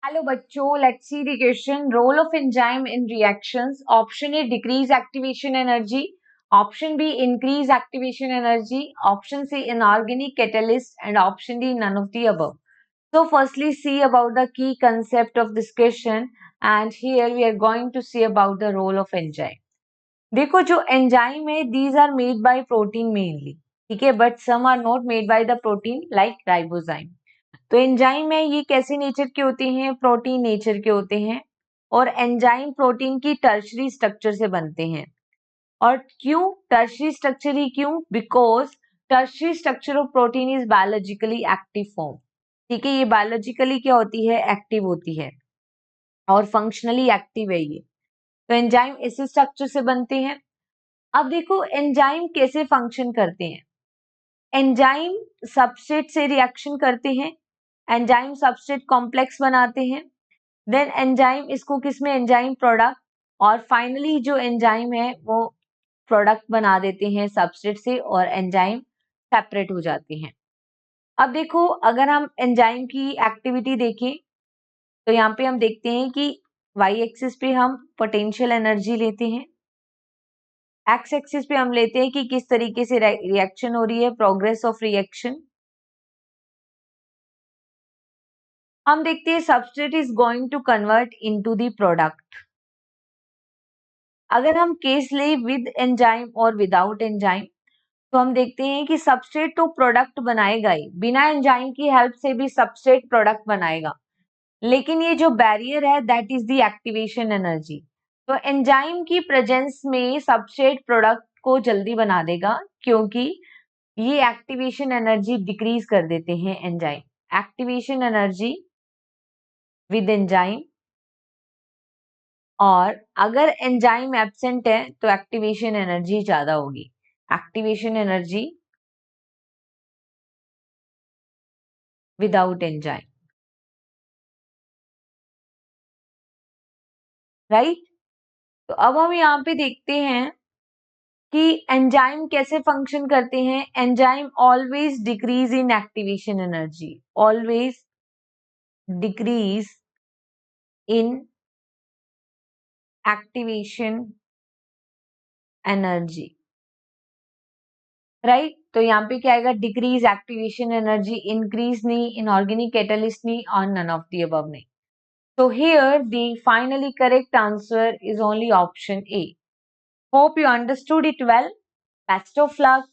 Hello बच्चों, let's see the question. Role of enzyme in reactions. Option A decrease activation energy, option B increase activation energy, option C inorganic catalyst and option D none of the above. So firstly see about the key concept of this question, and here we are going to see about the role of enzyme. देखो जो enzyme है these are made by protein mainly, ठीक है, but some are not made by the protein like ribozyme. तो enzyme है ये कैसे nature के होते हैं? प्रोटीन नेचर के होते हैं और एंजाइम प्रोटीन की टर्शरी स्ट्रक्चर से बनते हैं। और क्यों टर्शरी स्ट्रक्चर ही क्यों? Because tertiary structure of protein is biologically active form, ठीक है, ये बायोलॉजिकली क्या होती है? एक्टिव होती है और फंक्शनली एक्टिव है ये। तो एंजाइम इसी स्ट्रक्चर से बनते हैं। अब देखो एंजाइम कैसे फंक्शन करते हैं। एंजाइम सबस्ट्रेट से रिएक्शन करते हैं, एंजाइम सबस्ट्रेट कॉम्प्लेक्स बनाते हैं, देन एंजाइम इसको किसमें? एंजाइम प्रोडक्ट, और फाइनली जो एंजाइम है वो प्रोडक्ट बना देते हैं सबस्ट्रेट से और एंजाइम सेपरेट हो जाते हैं। अब देखो अगर हम एंजाइम की एक्टिविटी देखें तो यहाँ पे हम देखते हैं कि वाई एक्सिस पे हम पोटेंशियल एनर्जी लेते हैं, एक्स एक्सिस पे हम लेते हैं कि किस तरीके से रिएक्शन हो रही है, प्रोग्रेस ऑफ रिएक्शन। हम देखते हैं substrate is going to convert into the product. अगर हम केस ले विद एंजाइम और विदाउट एंजाइम तो हम देखते हैं कि सबस्ट्रेट तो प्रोडक्ट बनाएगा ही, बिना एंजाइम की हेल्प से भी सबस्ट्रेट प्रोडक्ट बनाएगा, लेकिन ये जो बैरियर है that is the activation energy. तो एंजाइम की प्रेजेंस में सबस्ट्रेट प्रोडक्ट को जल्दी बना देगा क्योंकि ये एक्टिवेशन एनर्जी डिक्रीज कर देते हैं enzyme. Activation energy with enzyme, और अगर एंजाइम एब्सेंट है तो एक्टिवेशन एनर्जी ज्यादा होगी। Activation energy without enzyme, right. तो अब हम यहाँ पे देखते हैं कि एंजाइम कैसे फंक्शन करते हैं। Enzyme always decrease in activation energy, always decrease in activation energy, right. तो यहाँ पे क्या आएगा? डिक्रीज एक्टिवेशन एनर्जी, इंक्रीज नहीं, इनऑर्गेनिक कैटलिस्ट नहीं, और नन ऑफ द अबव नहीं। So here the finally correct answer is only option A. Hope you understood it well. Best of luck.